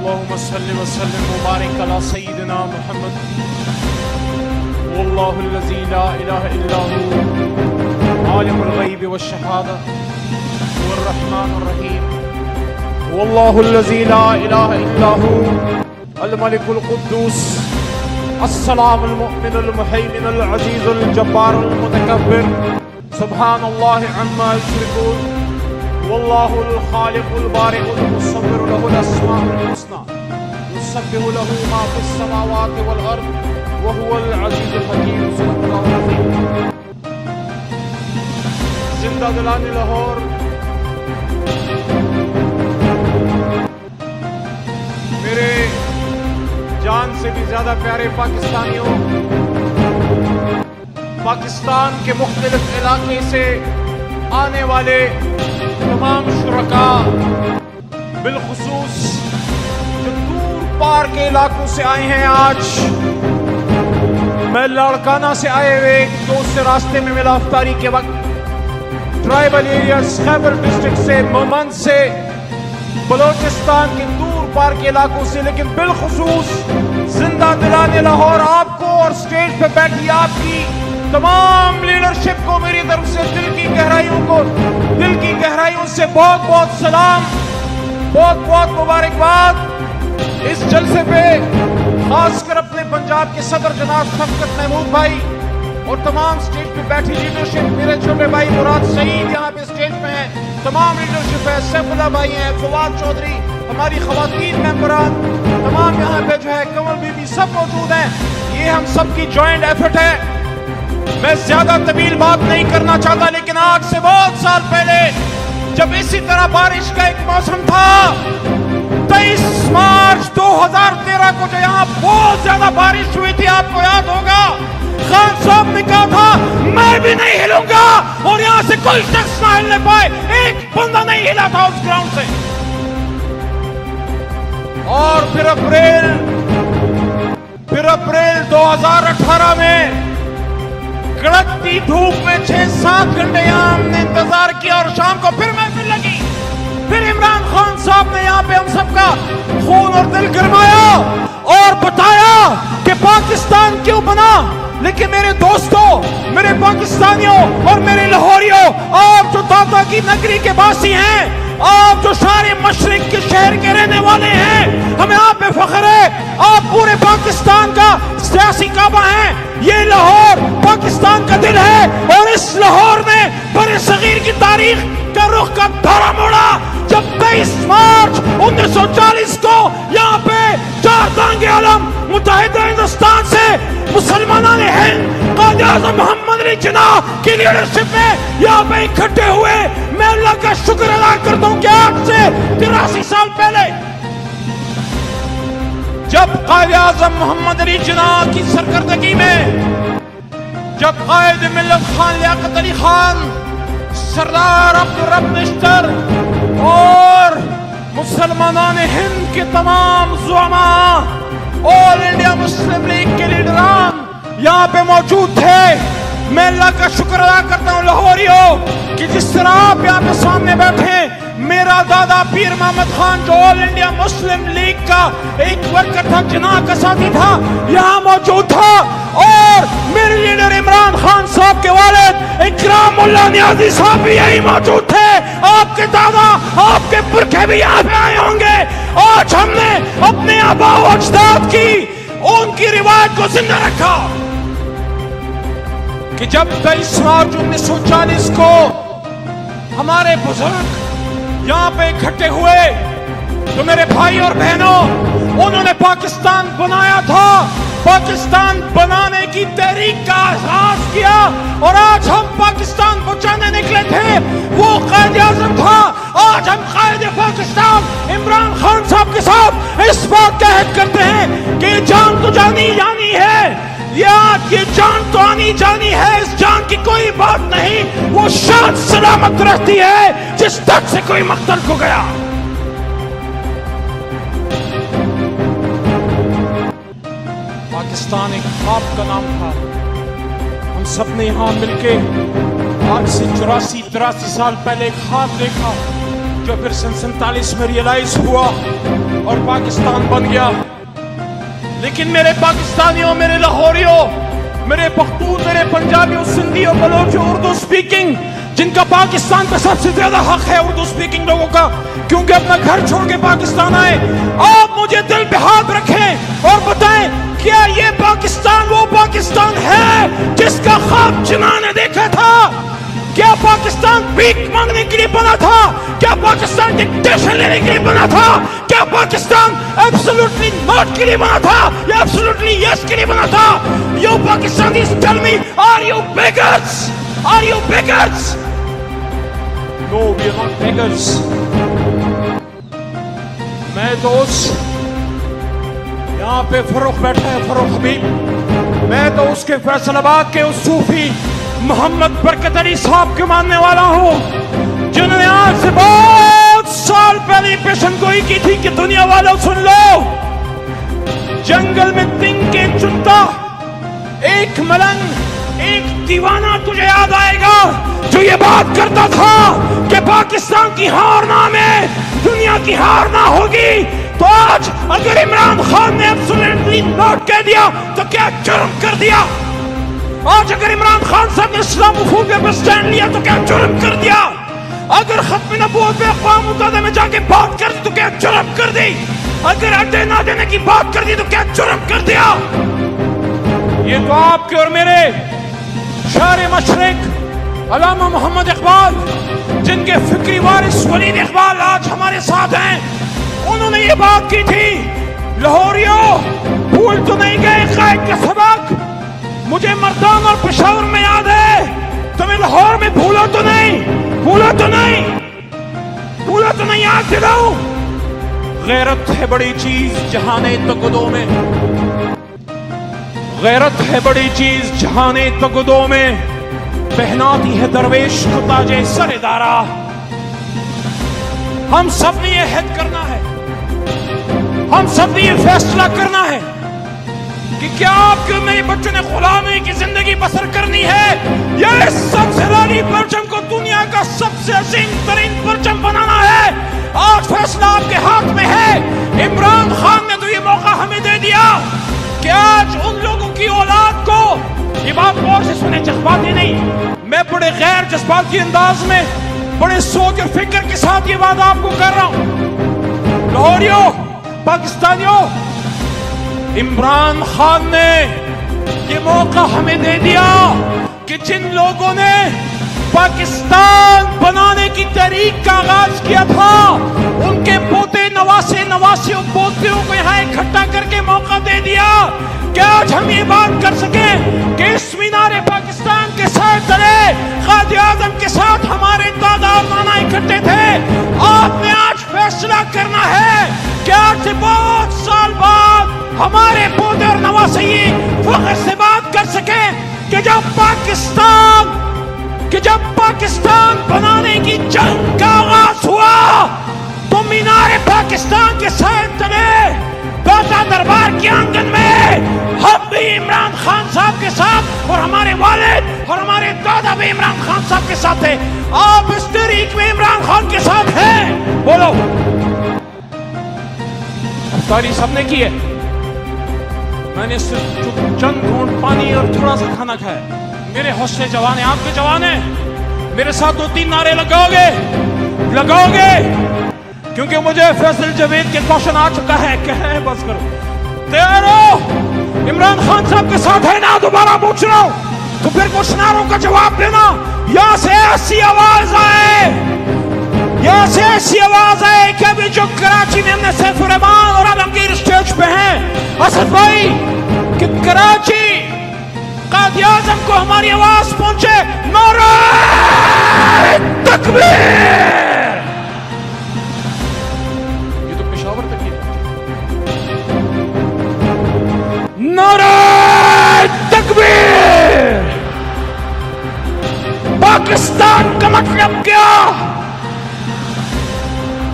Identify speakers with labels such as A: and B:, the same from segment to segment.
A: اللهم صل وسلم وبارك على سيدنا محمد والله الذي لا اله الا هو عالم الغيب والشهاده هو الرحمن الرحيم والله الذي لا اله الا هو الملك القدوس السلام المؤمن المهيمن العزيز الجبار المتكبر سبحان الله عما يشركون والله الخالق البارئ المصور له الاسماء الحسنى يسبح له ما في السماوات والارض وهو العزيز الحكيم صدق الله العظيم. زندہ دلان لاہور میرے جان سے بھی زیادہ پیارے پاکستانیوں، پاکستان کے مختلف علاقے سے آنے والے تمام شرکاء، بالخصوص جو دور پار کے علاقوں سے آئے ہیں، آج میں لاڑکانہ سے آئے ہوئے ایک دوست سے راستے میں ملا افطاری کے وقت، ٹرائبل ایریاز خیبر ڈسٹرکٹ سے، مومند سے، بلوچستان کے دور پار کے علاقوں سے، لیکن بالخصوص زندہ دلان لاہور آپ کو اور سٹیج پہ بیٹھی آپ کی تمام لیڈرشپ کو میری طرف سے دل کی گہرائیوں سے بہت بہت سلام، بہت بہت مبارکباد۔ اس جلسے پہ خاص کر اپنے پنجاب کے صدر جناب شفقت محمود بھائی اور تمام سٹیج پہ بیٹھی لیڈرشپ، میرے چھوٹے بھائی مراد سعید یہاں پہ سٹیج پہ ہیں، تمام لیڈرشپ ہے، سیف اللہ بھائی ہیں، فواد چودھری، ہماری خواتین ممبران تمام یہاں پہ جو ہے، کمل بی بی، سب موجود ہیں۔ یہ ہم سب کی جوائنٹ ایفرٹ ہے۔ میں زیادہ طویل بات نہیں کرنا چاہتا، لیکن آج سے بہت سال پہلے جب اسی طرح بارش کا ایک موسم تھا، 23 مارچ 2013 کو جو یہاں بہت زیادہ بارش ہوئی تھی، آپ کو یاد ہوگا، خان صاحب نے کہا تھا میں بھی نہیں ہلوں گا، اور یہاں سے کوئی شخص نہ ہلنے پائے، ایک بندہ نہیں ہلا تھا اس گراؤنڈ سے۔ اور پھر اپریل 2018 میں کڑکتی دھوپ میں 6-7 گھنٹے یہاں ہم نے انتظار کیا، اور شام کو پھر محفل لگی، پھر عمران خان صاحب نے یہاں پہ ہم سب کا خون اور دل گرمایا اور بتایا کہ پاکستان کیوں بنا۔ لیکن میرے دوستوں، میرے پاکستانیوں اور میرے لاہوریوں، آپ جو دادا کی نگری کے باسی ہیں، آپ جو سارے مشرق کے شہر کے رہنے والے ہیں، ہمیں آپ پہ فخر ہے، آپ پورے پاکستان کا سیاسی کعبہ ہیں۔ یہ لاہور پاکستان کا دل ہے، اور اس لاہور نے بر صغیر کی تاریخ کا رخ کا دھارا موڑا جب 23 مارچ 1940 کو یہاں پہ 4 دانگے عالم متحدہ ہندوستان سے مسلمانان ہند قائد اعظم محمد علی جناح کی لیڈرشپ میں یہاں پہ اکٹھے ہوئے۔ میں اللہ کا شکر ادا کرتا ہوں کہ آج سے 83 سال پہلے جب قائد اعظم محمد علی جناح کی سرکردگی میں، جب قائد ملت خان لیاقت علی خان، سردار عبدالرب نشتر اور مسلمانان ہند کے تمام زعماء، آل انڈیا مسلم لیگ کے لیڈران یہاں پہ موجود تھے، میں اللہ کا شکر ادا کرتا ہوں لاہوریوں کہ جس طرح آپ یہاں پہ سامنے بیٹھے، میرا دادا پیر محمد خان جو آل انڈیا مسلم لیگ کا ایک ورکر تھا، جناح کا ساتھی تھا، یہاں موجود تھا، اور میرے لیڈر عمران خان صاحب کے والد اکرام اللہ نیازی صاحب بھی یہی موجود تھے، آپ کے دادا، آپ کے پرکھے بھی یہاں پہ آئے ہوں گے۔ آج ہم نے اپنے آباء و اجداد کی ان کی روایت کو زندہ رکھا کہ جب 23 مارچ 1940 کو ہمارے بزرگ یہاں پہ اکٹھے ہوئے تو میرے بھائی اور بہنوں، انہوں نے پاکستان بنایا تھا، پاکستان بنانے کی تحریک کا آغاز کیا، اور آج ہم پاکستان بچانے نکلے تھے، وہ قائد اعظم تھا، آج ہم قائد پاکستان عمران خان صاحب کے ساتھ اس بات کا عہد کرتے ہیں کہ جان تو جانی جانی ہے، یہ جان تو آنی جانی ہے، اس جان کی کوئی بات نہیں، وہ شان سلامت رہتی ہے جس تک سے کوئی مقتل کو گیا۔ پاکستان ایک خواب کا نام تھا، ہم سب نے یہاں مل کے آج سے 84-83 سال پہلے ایک خواب دیکھا جو پھر 47 میں ریئلائز ہوا اور پاکستان بن گیا. لیکن میرے پاکستانیوں، میرے لاہوریوں، میرے پختون، میرے پنجابیوں، سندھیوں، بلوچوں، اردو سپیکنگ، جن کا پاکستان پہ سب سے زیادہ حق ہے اردو سپیکنگ لوگوں کا، کیونکہ اپنا گھر چھوڑ کے پاکستان آئے، آپ مجھے دل پہ ہاتھ رکھیں اور بتائیں کیا یہ پاکستان وہ پاکستان ہے جس کا خواب جناح نے دیکھا تھا؟ کیا پاکستان بھیک مانگنے کے لیے بنا تھا؟ کیا پاکستان ڈکٹیشن لینے کے لیے بنا تھا؟ کیا پاکستان ایبسولوٹلی ناٹ کے لیے بنا تھا یا ایبسولوٹلی یس کے لیے بنا تھا؟ You Pakistanis, tell me, are you beggars? Are you beggars? No, we are not beggars. میں دوست یہاں پہ فروخ بیٹھا ہے، فروخ حبیب، میں تو اس کے فیصل آباد کے اس صوفی محمد برکت علی صاحب کے ماننے والا ہوں، جنہوں نے آج سے بہت سال پہلے پیشن گوئی کی تھی کہ دنیا والوں سن لو، جنگل میں تنکے چنتا ایک ملنگ، ایک دیوانہ تجھے یاد آئے گا جو یہ بات کرتا تھا کہ پاکستان کی ہار نام ہے، دنیا کی ہار نہ ہوگی. تو آج اگر عمران خان نے ایبسولوٹلی ناٹ کہہ دیا تو کیا جرم کر دیا؟ آج اگر عمران خان صاحب نے اسلام وفود پہ سٹینڈ لیا تو کیا جرم کر دیا؟ اگر ختم نبوت پہ اقوام متحدہ میں جا کے بات کر دی تو کیا جرم کر دی؟ اگر اڈے نہ دینے کی بات کر دی تو کیا جرم کر دیا؟ یہ تو آپ کے اور میرے شاعر مشرق علامہ محمد اقبال، جن کے فکری وارث ولید اقبال آج ہمارے ساتھ ہیں، انہوں نے یہ بات کی تھی، لاہوریوں بھول تو نہیں گئے قائد کا سبق؟ مجھے مردان اور پشاور میں یاد ہے، تمہیں لاہور میں بھولا تو نہیں، بھولا تو نہیں، بھولا تو نہیں، یاد دلاؤ. غیرت ہے بڑی چیز جہانے تقدوں میں، غیرت ہے بڑی چیز جہانے تقدوں میں، پہناتی ہے درویش کو تاجے سر دارا. ہم سب نے یہ عہد کرنا ہے، ہم سب نے یہ فیصلہ کرنا ہے کہ کیا آپ کے میرے بچوں نے غلامی کی زندگی بسر کرنی ہے یا اس سب سے لاری پرچم کو دنیا کا سب سے عظیم ترین پرچم بنانا ہے. آج فیصلہ آپ کے ہاتھ میں ہے. عمران خان نے تو یہ موقع ہمیں دے دیا کہ آج ان لوگوں کی اولاد کو، یہ بات غور سے سنیں، جذباتی نہیں، میں بڑے غیر جذباتی انداز میں، بڑے سوچ اور فکر کے ساتھ یہ بات آپ کو کر رہا ہوں. لاہوریوں، پاکستانیوں، عمران خان نے یہ موقع ہمیں دے دیا کہ جن لوگوں نے پاکستان بنانے کی تحریک کا آغاز کیا تھا، ان کے پوتے نواسے پوتیوں کو یہاں اکٹھا کر کے موقع دے دیا کہ آج ہم یہ بات کر سکیں کہ اس مینار پاکستان کے ساتھ تلے قائد اعظم کے ساتھ ہمارے دادا اور نانا اکٹھے تھے. آپ نے آج فیصلہ کرنا ہے کہ آج سے بہت سال بعد ہمارے پوتے اور نواسے یہ فخر سے بات کر سکیں کہ جب پاکستان بنانے کی جنگ کا آغاز ہوا تو مینار پاکستان کے سائے تلے داتا دربار کے آنگن میں ہم بھی عمران خان صاحب کے ساتھ اور ہمارے والد اور ہمارے دادا بھی عمران خان صاحب کے ساتھ تھے. آپ اس تحریک میں عمران خان کے ساتھ ہیں؟ بولو. افطاری سب نے کی ہے، میں نے صرف چند گھونٹ پانی اور تھوڑا سا کھانا کھایا. میرے حوصلے جوان ہیں، آپ کے جوان ہیں، میرے ساتھ 2-3 نعرے لگاؤ گے کیونکہ مجھے فیصل جاوید کے کوشچن آ چکا ہے کہ ہے بس کرو. تیار ہو؟ عمران خان صاحب کے ساتھ ہے نا؟ دوبارہ پوچھ رہا ہوں تو پھر کچھ نعروں کا جواب دینا. یہاں سے ایسی آواز آئے کہ ابھی جو کراچی میں ہم نے سیف الرحمان اور عالمگیر اسٹیج پہ ہیں اسد بھائی، کہ کراچی قائد اعظم کو ہماری آواز پہنچے، نعرہ تکبیر. یہ تو پشاور تک ہی نعرہ تکبیر. پاکستان کا مطلب کیا؟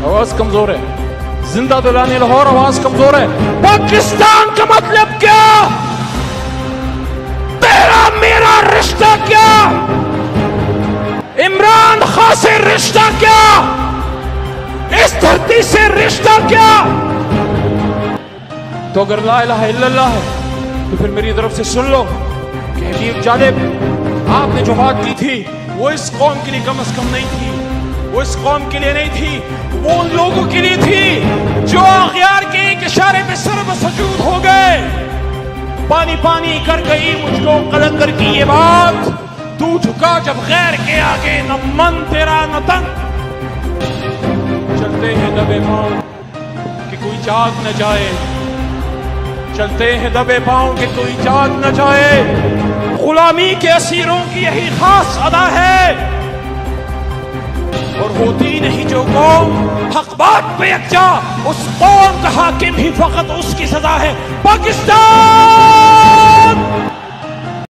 A: آواز کمزور ہے، زندہ دلانی لاہور، آواز کمزور ہے. پاکستان کا مطلب کیا؟ تیرا میرا رشتہ کیا؟ عمران خان سے رشتہ کیا؟ اس دھرتی سے رشتہ کیا؟ تو اگر لا الہ الا اللہ ہے تو پھر میری طرف سے سن لو کہ حبیب جالب آپ نے جو بات کی تھی وہ اس قوم کے لیے کم از کم نہیں تھی، وہ اس قوم کے لیے نہیں تھی، وہ ان لوگوں کے لیے تھی جو اغیار کے ایک اشارے پہ سر مسجود ہو گئے۔ پانی پانی کر گئی مجھ کو قلندر کی یہ بات، تو جھکا جب غیر کے آگے، نہ من تیرا نہ تن۔ چلتے ہیں دبے پاؤں کہ کوئی جاگ نہ جائے، چلتے ہیں دبے پاؤں کہ کوئی جاگ نہ جائے۔ غلامی کے اسیروں کی یہی خاص ادا ہے، اور ہوتی نہیں جو قوم حق بات پہ یکجا، اس قوم کا حاکم ہی فقط اس کی سزا ہے۔ پاکستان